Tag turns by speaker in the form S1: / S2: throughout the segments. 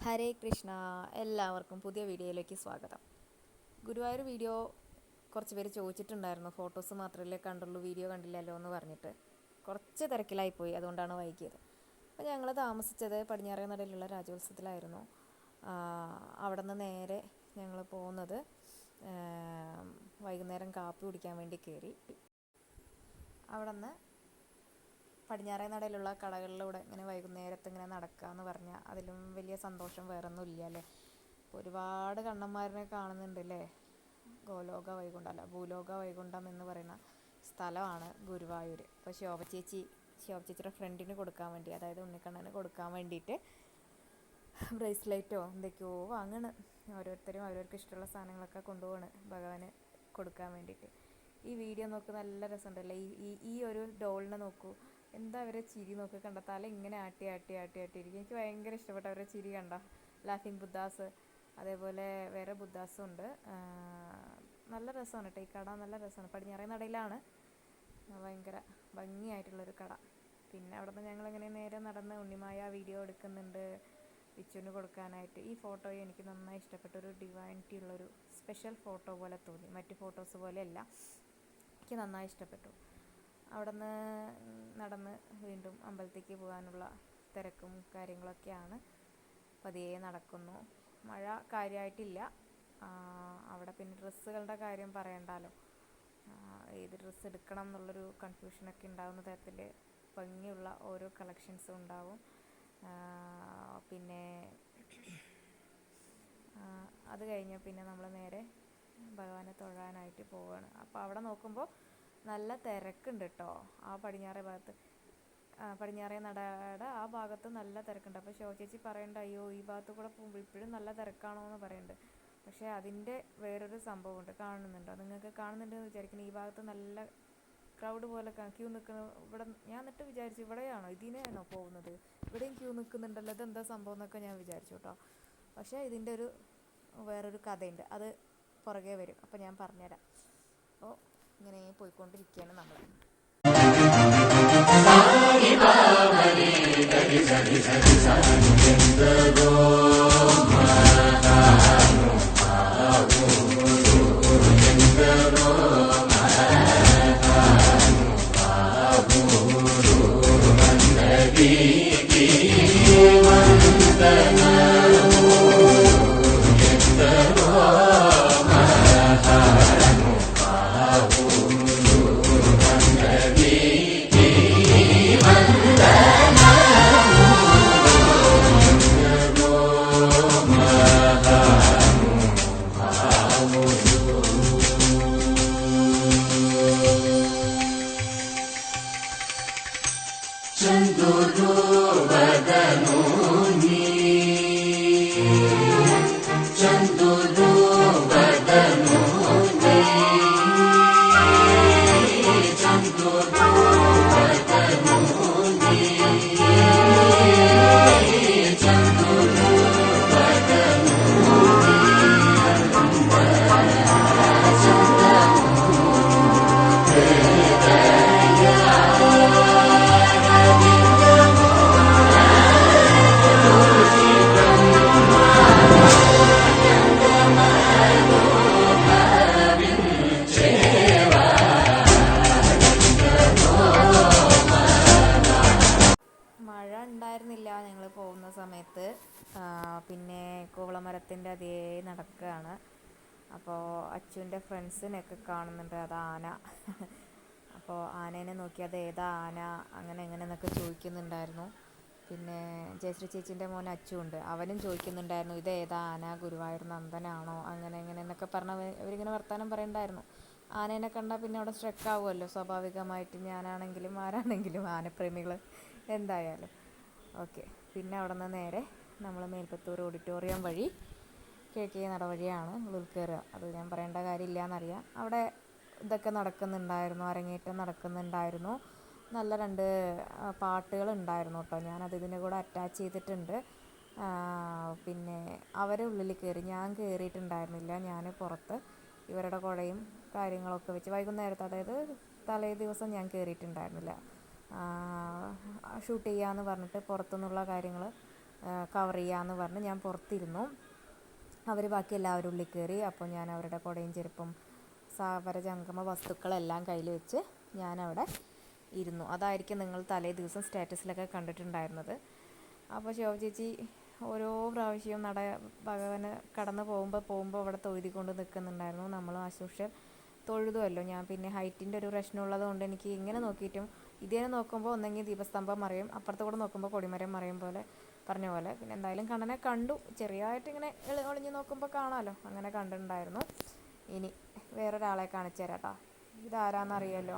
S1: ഹരേ കൃഷ്ണ. എല്ലാവർക്കും പുതിയ വീഡിയോയിലേക്ക് സ്വാഗതം. ഗുരുവായൂർ വീഡിയോ കുറച്ച് പേര് ചോദിച്ചിട്ടുണ്ടായിരുന്നു, ഫോട്ടോസ് മാത്രമല്ലേ കണ്ടുള്ളൂ, വീഡിയോ കണ്ടില്ലല്ലോ എന്ന് പറഞ്ഞിട്ട്. കുറച്ച് തിരക്കിലായിപ്പോയി, അതുകൊണ്ടാണ് വൈകിയത്. അപ്പോൾ ഞങ്ങൾ താമസിച്ചത് പടിഞ്ഞാറേനടയിലുള്ള രാജോത്സവത്തിലായിരുന്നു. അവിടെ നിന്ന് നേരെ ഞങ്ങൾ പോകുന്നത് വൈകുന്നേരം കാപ്പി കുടിക്കാൻ വേണ്ടി കയറി. അവിടെ നിന്ന് പടിഞ്ഞാറേനടയിലുള്ള കടകളിലൂടെ ഇങ്ങനെ വൈകുന്നേരത്ത് ഇങ്ങനെ നടക്കുക എന്ന് പറഞ്ഞാൽ അതിലും വലിയ സന്തോഷം വേറൊന്നും ഇല്ല അല്ലേ. ഒരുപാട് കണ്ണന്മാരനെ കാണുന്നുണ്ട് അല്ലേ. ഭൂലോക വൈകുണ്ഠം എന്ന് പറയുന്ന സ്ഥലമാണ് ഗുരുവായൂർ. അപ്പോൾ ശോഭ ചേച്ചിയുടെ ഫ്രണ്ടിന് കൊടുക്കാൻ വേണ്ടി, അതായത് ഉണ്ണിക്കണ്ണന് കൊടുക്കാൻ വേണ്ടിയിട്ട് ബ്രേസ്ലെറ്റോ എന്തൊക്കെയോ വാങ്ങണ്. ഓരോരുത്തരും അവരവർക്ക് ഇഷ്ടമുള്ള സാധനങ്ങളൊക്കെ കൊണ്ടുപോവാണ് ഭഗവാന് കൊടുക്കാൻ വേണ്ടിയിട്ട്. ഈ വീഡിയോ നോക്ക്, നല്ല രസമുണ്ടല്ലേ. ഈ ഒരു ഡോളിനെ നോക്കൂ, എന്താ അവരെ ചിരി നോക്ക്, കണ്ട തല ഇങ്ങനെ ആട്ടി ആട്ടി ആട്ടി ആട്ടിയിരിക്കും. എനിക്ക് ഭയങ്കര ഇഷ്ടപ്പെട്ട അവരുടെ ചിരി കണ്ട. ലാഫിങ് ബുദ്ധാസ്, അതേപോലെ വേറെ ബുദ്ധാസും ഉണ്ട്. നല്ല രസമാണ് കേട്ടോ ഈ കട, നല്ല രസമാണ്. പടിഞ്ഞാറേ നടയിലാണ്, ഭയങ്കര ഭംഗിയായിട്ടുള്ളൊരു കട. പിന്നെ അവിടെ നിന്ന് ഞങ്ങളിങ്ങനെ നേരെ നടന്ന് ഉണ്ണിമായ വീഡിയോ എടുക്കുന്നുണ്ട് വിച്ചുവിന് കൊടുക്കാനായിട്ട്. ഈ ഫോട്ടോയെ എനിക്ക് നന്നായി ഇഷ്ടപ്പെട്ടു. ഒരു ഡിവൈനിറ്റി ഉള്ളൊരു സ്പെഷ്യൽ ഫോട്ടോ പോലെ തോന്നി, മറ്റ് ഫോട്ടോസ് പോലെയല്ല. എനിക്ക് നന്നായി ഇഷ്ടപ്പെട്ടു. അവിടെ നിന്ന് നടന്ന് വീണ്ടും അമ്പലത്തേക്ക് പോകാനുള്ള തിരക്കും കാര്യങ്ങളൊക്കെയാണ്. പതിയെ നടക്കുന്നു. മഴ കാര്യമായിട്ടില്ല അവിടെ. പിന്നെ ഡ്രസ്സുകളുടെ കാര്യം പറയണ്ടല്ലോ, ഏത് ഡ്രസ്സ് എടുക്കണം എന്നുള്ളൊരു കൺഫ്യൂഷനൊക്കെ ഉണ്ടാകുന്ന തരത്തിൽ ഭംഗിയുള്ള ഓരോ കളക്ഷൻസും ഉണ്ടാവും. പിന്നെ അത് കഴിഞ്ഞ് പിന്നെ നമ്മൾ നേരെ ഭഗവാനെ തൊഴാനായിട്ട് പോവുകയാണ്. അപ്പോൾ അവിടെ നോക്കുമ്പോൾ നല്ല തിരക്കുണ്ട് കേട്ടോ. ആ പടിഞ്ഞാറേ നടയുടെ ആ ഭാഗത്ത് നല്ല തിരക്കുണ്ട്. അപ്പോൾ ചേച്ചി പറയണ്ട, അയ്യോ ഈ ഭാഗത്ത് കൂടെ പോകുമ്പോൾ ഇപ്പോഴും നല്ല തിരക്കാണോ എന്ന് പറയുന്നുണ്ട്. പക്ഷേ അതിൻ്റെ വേറൊരു സംഭവമുണ്ട്, കാണുന്നുണ്ടോ നിങ്ങൾക്ക്? കാണുന്നുണ്ടെന്ന് വിചാരിക്കുന്നു. ഈ ഭാഗത്ത് നല്ല ക്രൗഡ് പോലെ ക്യൂ നിൽക്കുന്ന ഇവിടെ. ഞാൻ എന്നിട്ട് വിചാരിച്ചു ഇവിടെയാണോ, ഇതിനെയാണോ പോകുന്നത്, ഇവിടെയും ക്യൂ നിൽക്കുന്നുണ്ടല്ലോ, ഇതെന്താ സംഭവം എന്നൊക്കെ ഞാൻ വിചാരിച്ചു കേട്ടോ. പക്ഷേ ഇതിൻ്റെ വേറൊരു കഥയുണ്ട്, അത് പുറകെ വരും. അപ്പോൾ ഞാൻ പറഞ്ഞുതരാം. അപ്പോൾ ഇങ്ങനെ പോയിക്കൊണ്ടിരിക്കുകയാണ് നമ്മൾ. ഞങ്ങൾ പോകുന്ന സമയത്ത്. പിന്നെ കൂവളമരത്തിൻ്റെ അതേ നടക്കുകയാണ്. അപ്പോൾ അച്ചുവിൻ്റെ ഫ്രണ്ട്സിനെയൊക്കെ കാണുന്നുണ്ട്, അത് ആന. അപ്പോൾ ആനേനെ നോക്കി അത് ഏതാ ആന, അങ്ങനെ എങ്ങനെ എന്നൊക്കെ ചോദിക്കുന്നുണ്ടായിരുന്നു. പിന്നെ ജയശ്രീ ചേച്ചീൻ്റെ മോൻ അച്ചുണ്ട്, അവനും ചോദിക്കുന്നുണ്ടായിരുന്നു ഇത് ഏതാ ആന, ഗുരുവായൂർ നന്ദനാണോ, അങ്ങനെ എങ്ങനെ എന്നൊക്കെ പറഞ്ഞ് അവരിങ്ങനെ വർത്തമാനം പറയുന്നുണ്ടായിരുന്നു. ആനേനെ കണ്ടാൽ പിന്നെ അവിടെ സ്ട്രെക്കാവുമല്ലോ സ്വാഭാവികമായിട്ട്, ഞാനാണെങ്കിലും ആരാണെങ്കിലും ആനപ്രേമികൾ എന്തായാലും. ഓക്കെ, പിന്നെ അവിടെ നിന്ന് നേരെ നമ്മൾ മേൽപ്പത്തൂർ ഓഡിറ്റോറിയം വഴി കിഴക്കേ നട വഴിയാണ് ഉള്ളിൽ കയറുക. അത് ഞാൻ പറയേണ്ട കാര്യമില്ല എന്നറിയാം. അവിടെ ഇതൊക്കെ നടക്കുന്നുണ്ടായിരുന്നു, അരങ്ങേറ്റം നടക്കുന്നുണ്ടായിരുന്നു. നല്ല 2 പാട്ടുകളുണ്ടായിരുന്നു കേട്ടോ. ഞാനത് ഇതിൻ്റെ കൂടെ അറ്റാച്ച് ചെയ്തിട്ടുണ്ട്. പിന്നെ അവരെ ഉള്ളിൽ കയറി, ഞാൻ കയറിയിട്ടുണ്ടായിരുന്നില്ല. ഞാൻ പുറത്ത് ഇവരുടെ കുടയും കാര്യങ്ങളൊക്കെ വെച്ച് വൈകുന്നേരത്ത്, അതായത് തലേ ദിവസം ഞാൻ കയറിയിട്ടുണ്ടായിരുന്നില്ല. ഷൂട്ട് ചെയ്യാമെന്ന് പറഞ്ഞിട്ട് പുറത്തുനിന്നുള്ള കാര്യങ്ങൾ കവർ ചെയ്യാമെന്ന് പറഞ്ഞ് ഞാൻ പുറത്തിരുന്നു. അവർ ബാക്കി എല്ലാവരും ഉള്ളിൽ കയറി. അപ്പോൾ ഞാൻ അവരുടെ കുടയും ചെരുപ്പും സാവര ജംഗമ വസ്തുക്കളെല്ലാം കയ്യിൽ വെച്ച് ഞാനവിടെ ഇരുന്നു. അതായിരിക്കും നിങ്ങൾ തലേ ദിവസം സ്റ്റാറ്റസിലൊക്കെ കണ്ടിട്ടുണ്ടായിരുന്നത്. അപ്പോൾ ശോഭ ചേച്ചി ഓരോ പ്രാവശ്യവും ഭഗവാന് കടന്നു പോകുമ്പോൾ അവിടെ തൊഴുതിക്കൊണ്ട് നിൽക്കുന്നുണ്ടായിരുന്നു. നമ്മൾ ആശുഷ്യം തൊഴുതുമല്ലോ. ഞാൻ പിന്നെ ഹൈറ്റിൻ്റെ ഒരു പ്രശ്നമുള്ളത് കൊണ്ട് എനിക്ക് ഇങ്ങനെ നോക്കിയിട്ടും ഇതേ നോക്കുമ്പോൾ ഒന്നെങ്കിൽ ദീപസ്തംഭം മറിയും, അപ്പുറത്ത് കൂടെ നോക്കുമ്പോൾ കൊടിമരം മറിയും പോലെ പറഞ്ഞ പോലെ. പിന്നെ എന്തായാലും കണ്ണനെ കണ്ടു, ചെറിയതായിട്ട് ഇങ്ങനെ ഒളിഞ്ഞ് നോക്കുമ്പോൾ കാണാമല്ലോ, അങ്ങനെ കണ്ടിട്ടുണ്ടായിരുന്നു. ഇനി വേറൊരാളെ കാണിച്ചു തരാം കേട്ടോ. ഇതാരാന്നറിയാലോ,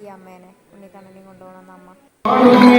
S1: ഈ അമ്മേനെ, ഉണ്ണിക്കണ്ണനെയും കൊണ്ടുപോകണമെന്ന അമ്മ.
S2: Thank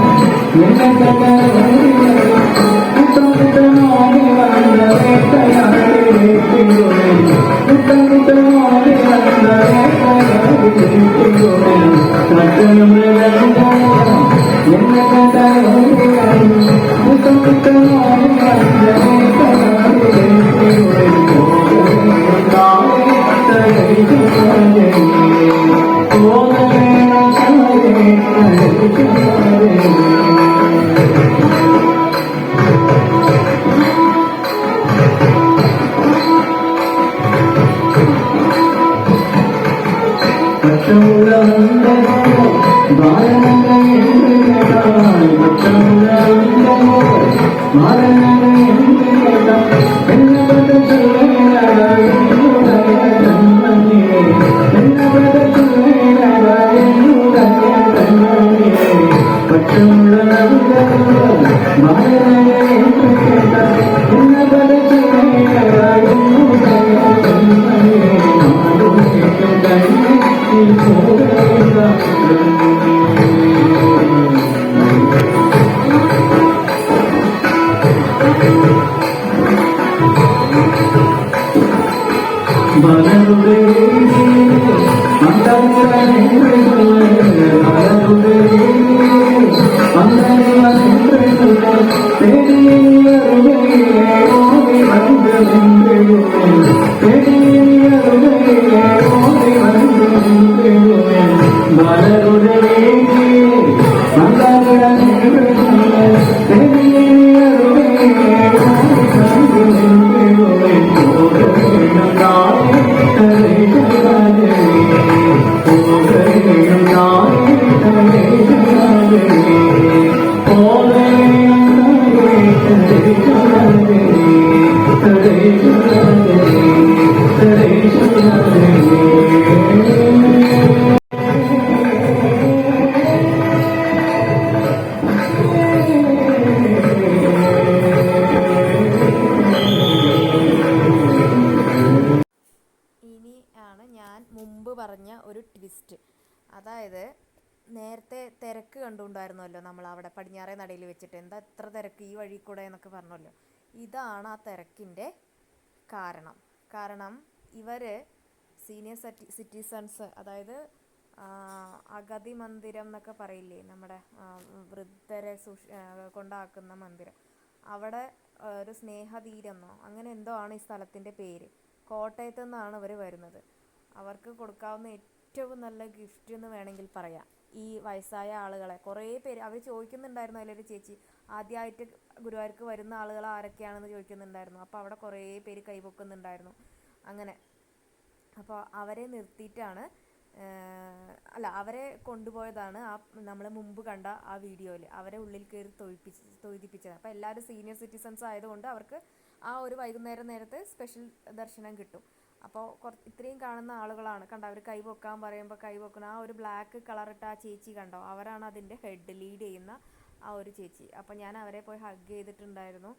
S2: you.
S1: പറഞ്ഞ ഒരു ട്വിസ്റ്റ്. അതായത് നേരത്തെ തിരക്ക് കണ്ടുകൊണ്ടായിരുന്നല്ലോ നമ്മൾ അവിടെ പടിഞ്ഞാറേ നടയിൽ വെച്ചിട്ട്, എന്താ ഇത്ര തിരക്ക് ഈ വഴി കൂടെ എന്നൊക്കെ പറഞ്ഞല്ലോ. ഇതാണ് ആ തിരക്കിൻ്റെ കാരണം ഇവർ സീനിയർ സിറ്റിസൺസ്, അതായത് അഗതി മന്ദിരം എന്നൊക്കെ പറയില്ലേ, നമ്മുടെ വൃദ്ധരെ കൊണ്ടാക്കുന്ന മന്ദിരം, അവിടെ ഒരു സ്നേഹതീരെന്നോ അങ്ങനെ എന്തോ ആണ് ഈ സ്ഥലത്തിൻ്റെ പേര്. കോട്ടയത്തു നിന്നാണ് ഇവർ വരുന്നത്. അവർക്ക് കൊടുക്കാവുന്ന ഏറ്റവും നല്ല ഗിഫ്റ്റ് എന്ന് വേണമെങ്കിൽ പറയാം. ഈ വയസ്സായ ആളുകളെ കുറേ പേര് അവർ ചോദിക്കുന്നുണ്ടായിരുന്നു. അതിലൊരു ചേച്ചി ആദ്യമായിട്ട് ഗുരുവായൂർക്ക് വരുന്ന ആളുകൾ ആരൊക്കെയാണെന്ന് ചോദിക്കുന്നുണ്ടായിരുന്നു. അപ്പോൾ അവിടെ കുറേ പേര് കൈപൊക്കുന്നുണ്ടായിരുന്നു. അങ്ങനെ അപ്പോൾ അവരെ നിർത്തിയിട്ടാണ്, അവരെ കൊണ്ടുപോയതാണ് ആ നമ്മൾ മുമ്പ് കണ്ട ആ വീഡിയോയിൽ. അവരെ ഉള്ളിൽ കയറി തൊഴുതിപ്പിച്ചത്. അപ്പോൾ എല്ലാവരും സീനിയർ സിറ്റിസൺസ് ആയതുകൊണ്ട് അവർക്ക് ആ ഒരു വൈകുന്നേരം നേരത്തെ സ്പെഷ്യൽ ദർശനം കിട്ടും. അപ്പോൾ ഇത്രയും കാണുന്ന ആളുകളാണ് കണ്ടോ, അവർ കൈപൊക്കാൻ പറയുമ്പോൾ കൈപൊക്കുന്ന ആ ഒരു ബ്ലാക്ക് കളറിട്ട ആ ചേച്ചി കണ്ടോ, അവരാണ് അതിൻ്റെ ഹെഡ് ലീഡ് ചെയ്യുന്ന ആ ഒരു ചേച്ചി. അപ്പോൾ ഞാൻ അവരെ പോയി ഹഗ് ചെയ്തിട്ടുണ്ടായിരുന്നു.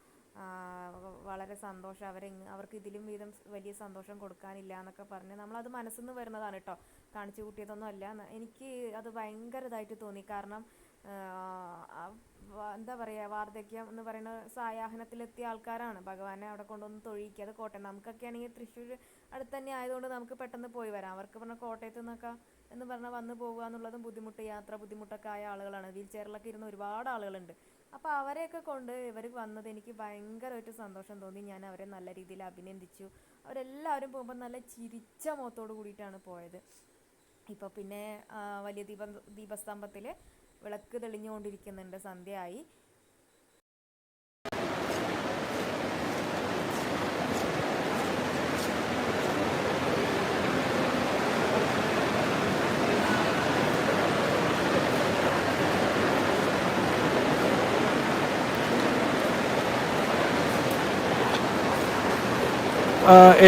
S1: വളരെ സന്തോഷം. അവർക്ക് ഇതിലും വീതം വലിയ സന്തോഷം കൊടുക്കാനില്ല എന്നൊക്കെ പറഞ്ഞ് നമ്മളത് മനസ്സിൽ നിന്ന് വരുന്നതാണ് കേട്ടോ, കാണിച്ചു കൂട്ടിയതൊന്നും അല്ല. എനിക്ക് അത് ഭയങ്കര ഇതായിട്ട് തോന്നി. കാരണം എന്താ പറയുക, വാർദ്ധക്യം എന്ന് പറയുന്ന സായാഹ്നത്തിലെത്തിയ ആൾക്കാരാണ്. ഭഗവാനെ അവിടെ കൊണ്ടുവന്ന് തൊഴിക്കുക. അത് കോട്ടയം, നമുക്കൊക്കെ ആണെങ്കിൽ തൃശ്ശൂർ അടുത്ത് തന്നെ ആയതുകൊണ്ട് നമുക്ക് പെട്ടെന്ന് പോയി വരാം. അവർക്ക് പറഞ്ഞാൽ കോട്ടയത്ത് നിന്നൊക്കെ എന്ന് പറഞ്ഞാൽ വന്ന് പോകുക എന്നുള്ളതും യാത്ര ബുദ്ധിമുട്ടൊക്കെ ആയ ആളുകളാണ്. വീൽ ചെയറിലൊക്കെ ഇരുന്ന് ഒരുപാട് ആളുകളുണ്ട്. അപ്പോൾ അവരെയൊക്കെ കൊണ്ട് ഇവർ വന്നത് എനിക്ക് ഭയങ്കരമായിട്ട് സന്തോഷം തോന്നി. ഞാൻ അവരെ നല്ല രീതിയിൽ അഭിനന്ദിച്ചു. അവരെല്ലാവരും പോകുമ്പോൾ നല്ല ചിരിച്ച മുഖത്തോട് കൂടിയിട്ടാണ് പോയത്. ഇപ്പോൾ പിന്നെ വലിയ ദീപസ്തംഭത്തിൽ വിളക്ക് തെളിഞ്ഞുകൊണ്ടിരിക്കുന്നുണ്ട്. സന്ധ്യയായി.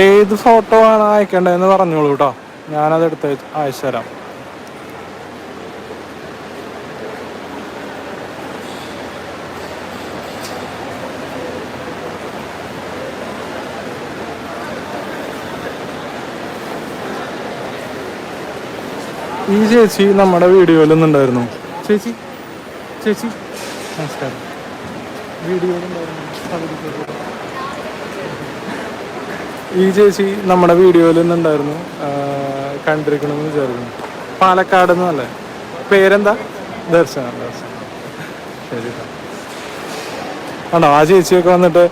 S2: ഏത് ഫോട്ടോ ആണ് അയക്കേണ്ടതെന്ന് പറഞ്ഞോളൂ കേട്ടോ, ഞാനത് എടുത്ത് അയച്ചു തരാം. ഈ ചേച്ചി നമ്മുടെ വീഡിയോയിലൊന്നും ഉണ്ടായിരുന്നു. ചേച്ചി ചേച്ചി നമസ്കാരം. വീഡിയോ ഈ ചേച്ചി നമ്മുടെ വീഡിയോയിൽ നിന്നുണ്ടായിരുന്നു, കണ്ടിരിക്കണമെന്ന് വിചാരിക്കുന്നു. പാലക്കാട് നിന്നല്ലേ? പേരെന്താ? ദർശന. ശരി. ആണോ? ആ ചേച്ചിയൊക്കെ വന്നിട്ട്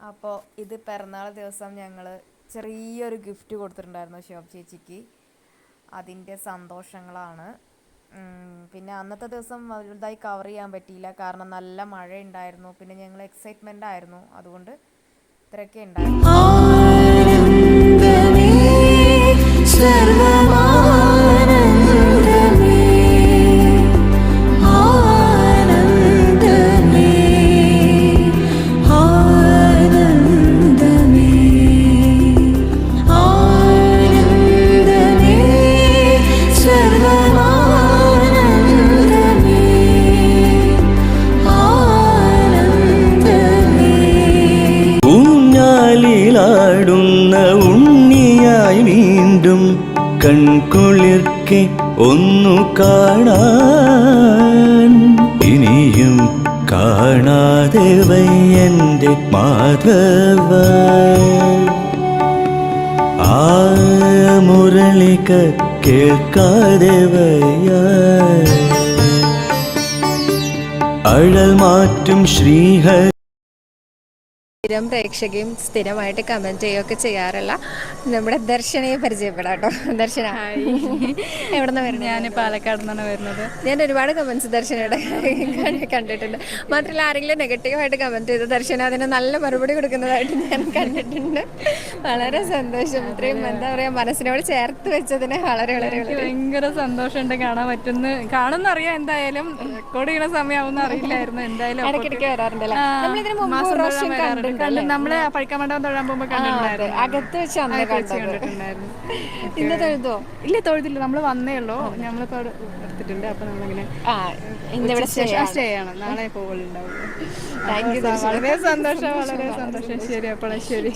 S1: അപ്പോൾ ഇത് പിറന്നാൾ ദിവസം ഞങ്ങൾ ചെറിയൊരു ഗിഫ്റ്റ് കൊടുത്തിട്ടുണ്ടായിരുന്നു ശോഭ ചേച്ചിക്ക്. അതിൻ്റെ സന്തോഷങ്ങളാണ്. പിന്നെ അന്നത്തെ ദിവസം വലുതായി കവർ ചെയ്യാൻ പറ്റിയില്ല, കാരണം നല്ല മഴ ഉണ്ടായിരുന്നു. പിന്നെ ഞങ്ങൾ എക്സൈറ്റ്മെൻ്റ് ആയിരുന്നു, അതുകൊണ്ട് ഇത്രയൊക്കെ ഉണ്ടായിരുന്നു.
S3: ഉണ്ണിയായി വീണ്ടും കൺകുളിർക്കെ ഒന്നു കാണാൻ ഇനിയും കാണാതെ വയ്യന്റെ മാധവ. ആ മുരളിക കേൾക്കാതെ വയ്യ അഴൽ മാറ്റും ശ്രീഹരി.
S4: സ്ഥിരം പ്രേക്ഷകയും സ്ഥിരമായിട്ട് കമൻറ്റ് ചെയ്യുകയൊക്കെ ചെയ്യാറുള്ള നമ്മുടെ ദർശനയെ പരിചയപ്പെടാം കേട്ടോ. ദർശന എവിടെ നിന്ന് വരുന്നത്?
S5: ഞാൻ പാലക്കാട് നിന്നാണ് വരുന്നത്.
S4: ഞാൻ ഒരുപാട് കമൻറ്റ്സ് ദർശനയുടെ കണ്ടിട്ടുണ്ട്. മാത്രമല്ല ആരെങ്കിലും നെഗറ്റീവായിട്ട് കമൻറ്റ് ചെയ്ത് ദർശന അതിന് നല്ല മറുപടി കൊടുക്കുന്നതായിട്ട് ഞാൻ കണ്ടിട്ടുണ്ട്. വളരെ സന്തോഷം. ഇത്രയും എന്താ പറയുക, മനസ്സിനോട് ചേർത്ത് വെച്ചതിന് വളരെ വളരെ
S5: ഭയങ്കര സന്തോഷമുണ്ട്. കാണുന്നറിയാം. എന്തായാലും റെക്കോർഡ് ചെയ്യുന്ന സമയമാവുന്ന അറിയില്ലായിരുന്നു. എന്തായാലും
S4: ഇടയ്ക്കിടയ്ക്ക് വരാറുണ്ടല്ലേ? നമ്മളിതിന് മുമ്പ്
S5: നമ്മള് പഴിക്കമണ്ഡപം തൊഴാൻ പോകുമ്പോ കണ്ടിട്ടുണ്ടായിരുന്നു.
S4: അകത്ത് വെച്ച് കണ്ടിട്ടുണ്ടായിരുന്നു. ഇന്ന് തൊഴുതോ?
S5: ഇല്ല, തൊഴുതില്ല. നമ്മള് വന്നേ ഉള്ളൂ. നമ്മളിപ്പോ എടുത്തിട്ടുണ്ട്. അപ്പൊ നമ്മളിങ്ങനെ സ്റ്റേ ചെയ്യണം. നാളെ പോകുന്നുണ്ടാവും.
S4: Thank you.
S5: വളരെ സന്തോഷം, വളരെ സന്തോഷം. ശരി, അപ്പോൾ ശരി.